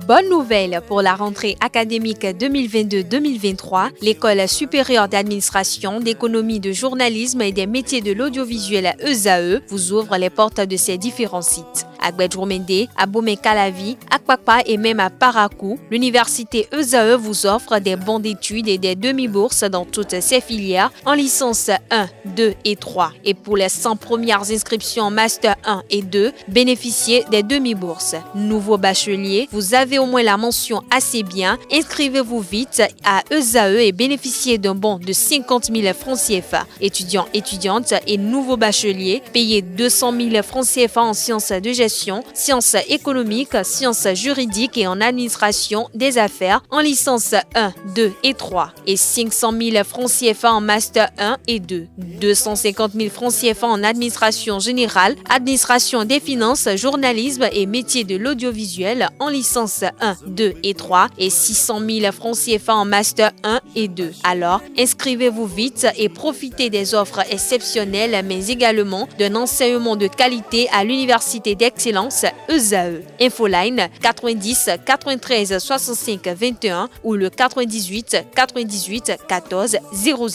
Bonne nouvelle pour la rentrée académique 2022-2023, l'École supérieure d'administration, d'économie, de journalisme et des métiers de l'audiovisuel ESAE vous ouvre les portes de ses différents sites. À Gbedjourmende, à Bomé-Calavi, à Kpakpa et même à Parakou, l'université ESAE vous offre des bons d'études et des demi-bourses dans toutes ses filières en licence 1, 2 et 3. Et pour les 100 premières inscriptions en master 1 et 2, bénéficiez des demi-bourses. Nouveau bachelier, vous avez au moins la mention assez bien. Inscrivez-vous vite à ESAE et bénéficiez d'un bon de 50 000 francs CFA. Étudiants, étudiantes et nouveaux bacheliers, payez 200 000 francs CFA en sciences de gestion, sciences économiques, sciences juridiques et en administration des affaires en licence 1, 2 et 3 et 500 000 francs CFA en master 1 et 2, 250 000 francs CFA en administration générale, administration des finances, journalisme et métiers de l'audiovisuel en licence 1, 2 et 3 et 600 000 francs CFA en master 1 et 2. Alors, inscrivez-vous vite et profitez des offres exceptionnelles mais également d'un enseignement de qualité à l'université d'excellence ESAE. Infoline 90 93 65 21 ou le 98 98 14 00.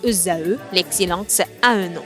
ESAE, l'excellence à un nom.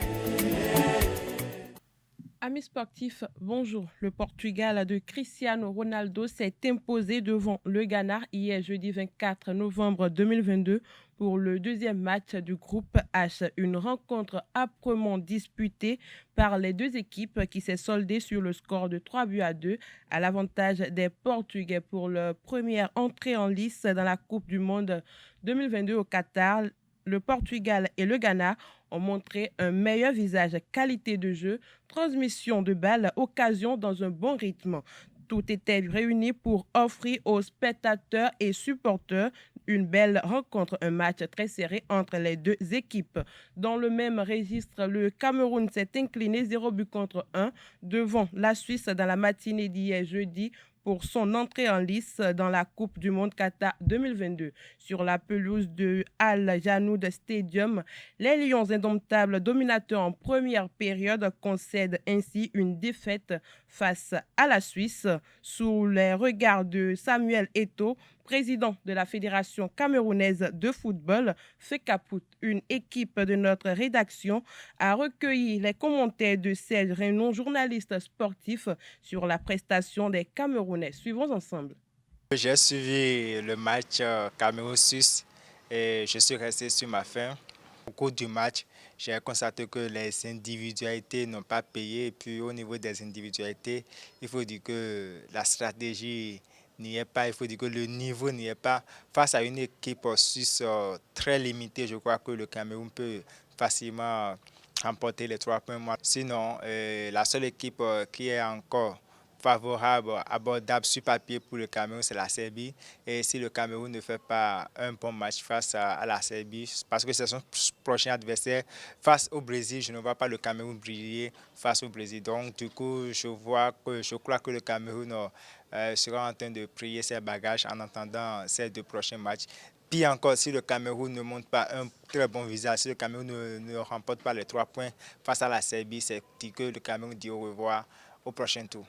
Amis sportifs, bonjour. Le Portugal de Cristiano Ronaldo s'est imposé devant le Ghana hier jeudi 24 novembre 2022 pour le deuxième match du groupe H. Une rencontre âprement disputée par les deux équipes qui s'est soldée sur le score de 3-2 à l'avantage des Portugais pour leur première entrée en lice dans la Coupe du Monde 2022 au Qatar. Le Portugal et le Ghana ont montré un meilleur visage, qualité de jeu, transmission de balles, occasion dans un bon rythme. Tout était réuni pour offrir aux spectateurs et supporters une belle rencontre, un match très serré entre les deux équipes. Dans le même registre, le Cameroun s'est incliné 0-1 devant la Suisse dans la matinée d'hier jeudi pour son entrée en lice dans la Coupe du Monde Qatar 2022. Sur la pelouse de Al Janoud Stadium, les Lions indomptables dominateurs en première période concèdent ainsi une défaite face à la Suisse. Sous les regards de Samuel Eto'o, président de la Fédération camerounaise de football, FECAFOOT, une équipe de notre rédaction, a recueilli les commentaires de Serge Renon, journaliste sportif, sur la prestation des Camerounais. Suivons ensemble. J'ai suivi le match Cameroun-Suisse et je suis resté sur ma faim. Au cours du match, j'ai constaté que les individualités n'ont pas payé. Et puis au niveau des individualités, il faut dire que la stratégie n'y est pas, il faut dire que le niveau n'y est pas. Face à une équipe suisse très limitée, je crois que le Cameroun peut facilement remporter les 3 points. Sinon, la seule équipe qui est encore favorable, abordable sur papier pour le Cameroun, c'est la Serbie. Et si le Cameroun ne fait pas un bon match face à la Serbie, parce que c'est son prochain adversaire, face au Brésil, je ne vois pas le Cameroun briller face au Brésil. Donc du coup, je crois que le Cameroun sera en train de prier ses bagages en attendant ces 2 prochains matchs. Puis encore, si le Cameroun ne montre pas un très bon visage, si le Cameroun ne remporte pas les 3 points face à la Serbie, c'est que le Cameroun dit au revoir au prochain tour.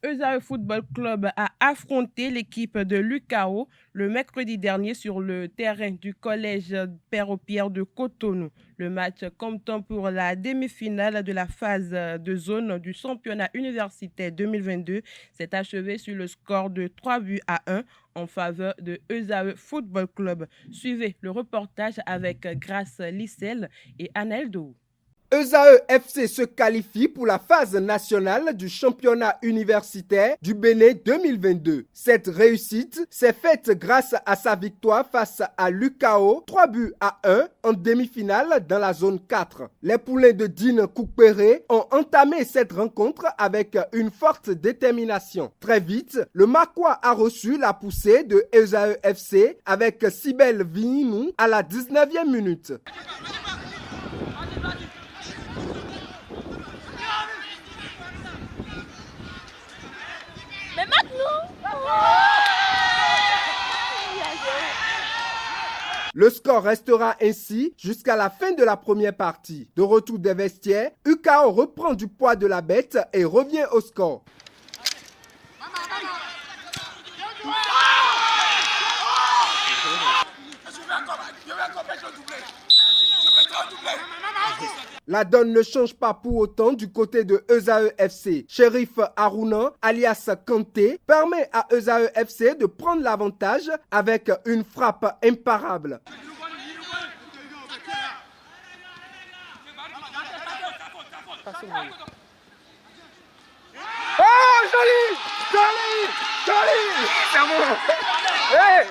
ESAE Football Club a affronté l'équipe de l'UCAO le mercredi dernier sur le terrain du collège Père-au-Pierre de Cotonou. Le match comptant pour la demi-finale de la phase de zone du championnat universitaire 2022 s'est achevé sur le score de 3-1 en faveur de ESAE Football Club. Suivez le reportage avec Grace Lissel et Anaël Dou. ESAE FC se qualifie pour la phase nationale du championnat universitaire du Bénin 2022. Cette réussite s'est faite grâce à sa victoire face à l'UCAO 3-1 en demi-finale dans la zone 4. Les poulains de Dine Koukpéré ont entamé cette rencontre avec une forte détermination. Très vite, le Makoua a reçu la poussée de ESAE FC avec Sibel Vignou à la 19e minute. Le score restera ainsi jusqu'à la fin de la première partie. De retour des vestiaires, UKAO reprend du poids de la bête et revient au score. La donne ne change pas pour autant du côté de Eusae FC. Shérif Haruna, alias Kanté, permet à Eusae FC de prendre l'avantage avec une frappe imparable. Oh, joli! Joli! Joli! C'est bon! Hey!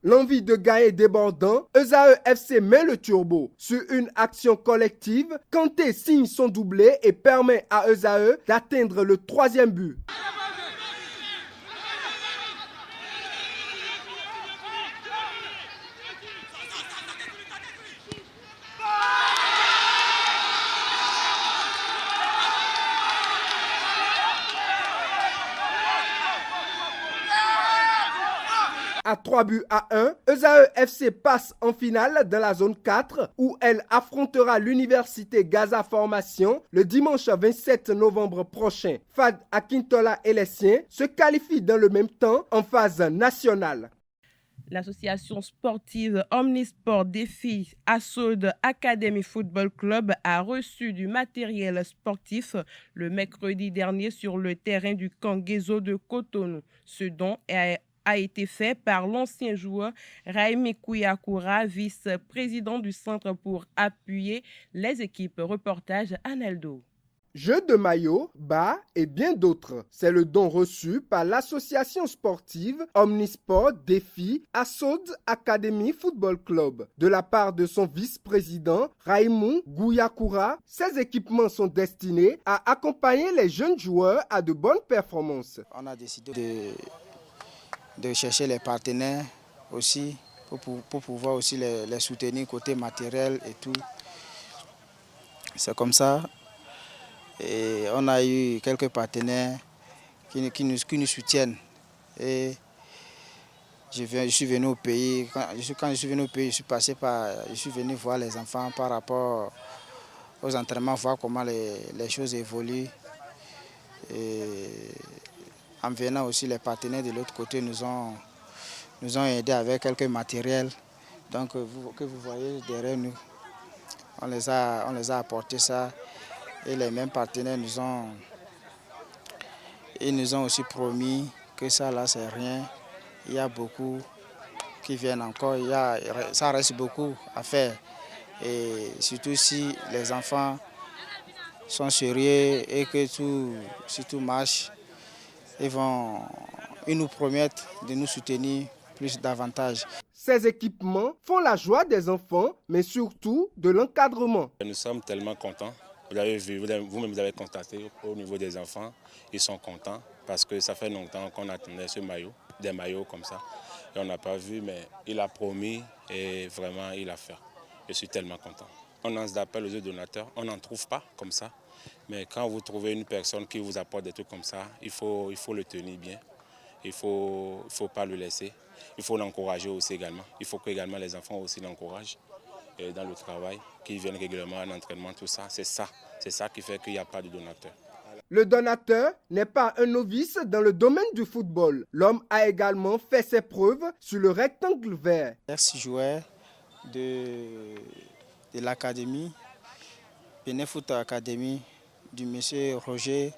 L'envie de gagner débordant, Eusae FC met le turbo. Sur une action collective, Kanté signe son doublé et permet à Eusae d'atteindre le 3e but. À 3-1, Eusae FC passe en finale dans la zone 4 où elle affrontera l'université Gaza Formation le dimanche 27 novembre prochain. Fad Akintola et les siens se qualifient dans le même temps en phase nationale. L'association sportive Omnisport Défi Assaud Academy Football Club a reçu du matériel sportif le mercredi dernier sur le terrain du camp Guézo de Cotonou. Ce don a été fait par l'ancien joueur Raimi Kouyakoura, vice-président du centre pour appuyer les équipes. Reportage Aneldo. Jeux de maillot, bas et bien d'autres. C'est le don reçu par l'association sportive Omnisport Défi Assaud Academy Football Club. De la part de son vice-président Raimou Gouyakoura, ces équipements sont destinés à accompagner les jeunes joueurs à de bonnes performances. On a décidé de chercher les partenaires aussi pour pouvoir aussi les soutenir côté matériel et tout. C'est comme ça. Et on a eu quelques partenaires qui nous soutiennent. Et je suis venu au pays. Quand je suis venu au pays, je suis venu voir les enfants par rapport aux entraînements, voir comment les choses évoluent. Et en venant aussi, les partenaires de l'autre côté nous ont aidés avec quelques matériels. Donc, que vous voyez derrière nous, on les a apportés ça. Et les mêmes partenaires nous ont aussi promis que ça là c'est rien. Il y a beaucoup qui viennent encore. Ça reste beaucoup à faire. Et surtout si les enfants sont sérieux et que si tout marche, ils nous promettent de nous soutenir plus davantage. Ces équipements font la joie des enfants, mais surtout de l'encadrement. Nous sommes tellement contents. Vous avez vu, vous-même vous avez constaté au niveau des enfants, ils sont contents parce que ça fait longtemps qu'on attendait ce maillot, des maillots comme ça. Et on n'a pas vu, mais il a promis et vraiment il a fait. Je suis tellement content. On lance d'appel aux autres donateurs, on n'en trouve pas comme ça. Mais quand vous trouvez une personne qui vous apporte des trucs comme ça, il faut le tenir bien. Il ne faut pas le laisser. Il faut l'encourager aussi également. Il faut que également les enfants aussi l'encouragent dans le travail, qu'ils viennent régulièrement à l'entraînement, tout ça. C'est ça qui fait qu'il n'y a pas de donateur. Le donateur n'est pas un novice dans le domaine du football. L'homme a également fait ses preuves sur le rectangle vert. 6 joueurs de l'académie, Benefoot Academy, du monsieur Roger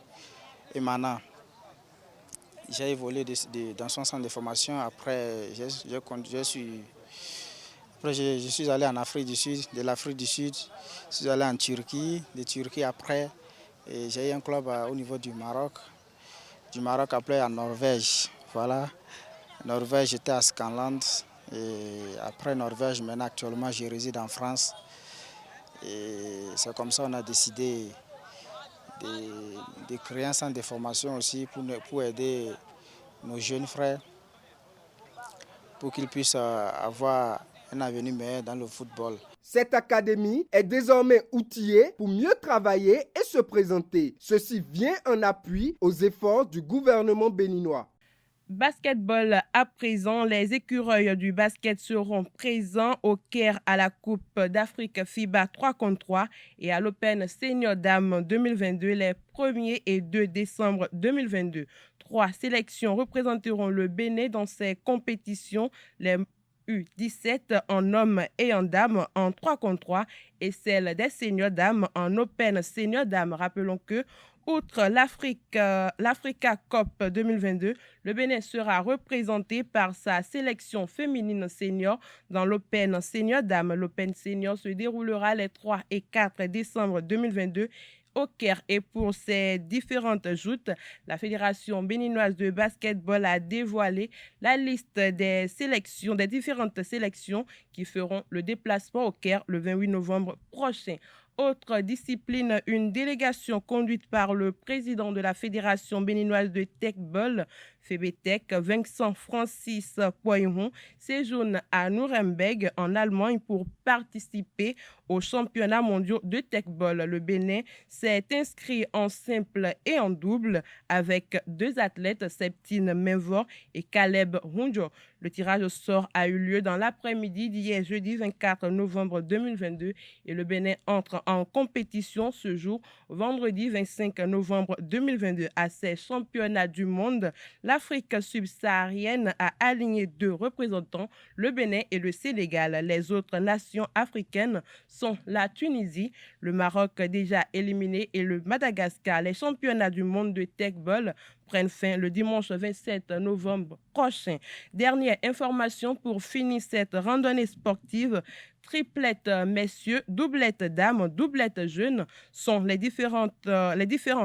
Emana. J'ai évolué dans son centre de formation. Après, je suis allé en Afrique du Sud. De l'Afrique du Sud, je suis allé en Turquie. De Turquie après, j'ai eu un club au niveau du Maroc. Du Maroc après en Norvège. Voilà. Norvège, j'étais à Scanland. Et après Norvège, maintenant actuellement, je réside en France. Et c'est comme ça qu'on a décidé de créer un centre de formation aussi pour aider nos jeunes frères, pour qu'ils puissent avoir un avenir meilleur dans le football. Cette académie est désormais outillée pour mieux travailler et se présenter. Ceci vient en appui aux efforts du gouvernement béninois. Basketball à présent, les écureuils du basket seront présents au Caire à la Coupe d'Afrique FIBA 3 contre 3 et à l'Open Senior Dames 2022 les 1er et 2 décembre 2022. 3 sélections représenteront le Bénin dans ces compétitions, les U17 en hommes et en dames en 3 contre 3 et celle des seniors dames en Open Senior Dames. Rappelons que outre l'Africa Cup 2022, le Bénin sera représenté par sa sélection féminine senior dans l'Open Senior Dames. L'Open Senior se déroulera les 3 et 4 décembre 2022 au Caire. Et pour ces différentes joutes, la Fédération béninoise de basketball a dévoilé la liste des différentes sélections qui feront le déplacement au Caire le 28 novembre prochain. Autre discipline, une délégation conduite par le président de la Fédération béninoise de Tech-Ball, FEBETEC, Vincent Francis Poiron, séjourne à Nuremberg en Allemagne pour participer aux championnats mondiaux de Tech-Ball. Le Bénin s'est inscrit en simple et en double avec 2 athlètes, Septine Menvor et Caleb Runjo. Le tirage au sort a eu lieu dans l'après-midi d'hier, jeudi 24 novembre 2022, et le Bénin entre en compétition ce jour, vendredi 25 novembre 2022. À ces championnats du monde, l'Afrique subsaharienne a aligné 2 représentants, le Bénin et le Sénégal. Les autres nations africaines sont la Tunisie, le Maroc déjà éliminé et le Madagascar. Les championnats du monde de Tech-Ball prennent fin le dimanche 27 novembre prochain. Dernière information pour finir cette randonnée sportive. Triplette messieurs, doublette dames, doublette jeunes sont les différents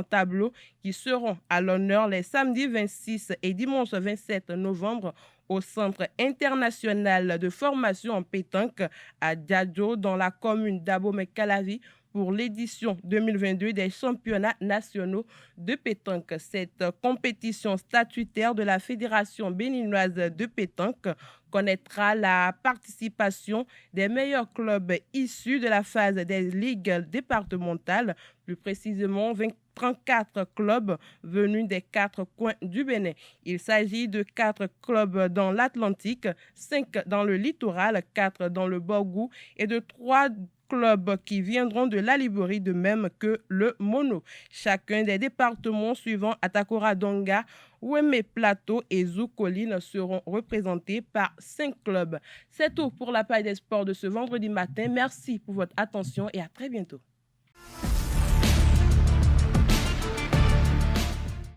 tableaux qui seront à l'honneur les samedis 26 et dimanche 27 novembre au Centre international de formation en pétanque à Djadjo dans la commune d'Abomey-Calavi pour l'édition 2022 des championnats nationaux de pétanque. Cette compétition statutaire de la Fédération béninoise de pétanque connaîtra la participation des meilleurs clubs issus de la phase des ligues départementales, plus précisément 34 clubs venus des 4 coins du Bénin. Il s'agit de 4 clubs dans l'Atlantique, 5 dans le littoral, 4 dans le Borgou et de 3 clubs qui viendront de la Libérie, de même que le Mono. Chacun des départements suivants, Atakora Donga, Ouémé Plateau et Zou Colline, seront représentés par 5 clubs. C'est tout pour la page des sports de ce vendredi matin. Merci pour votre attention et à très bientôt.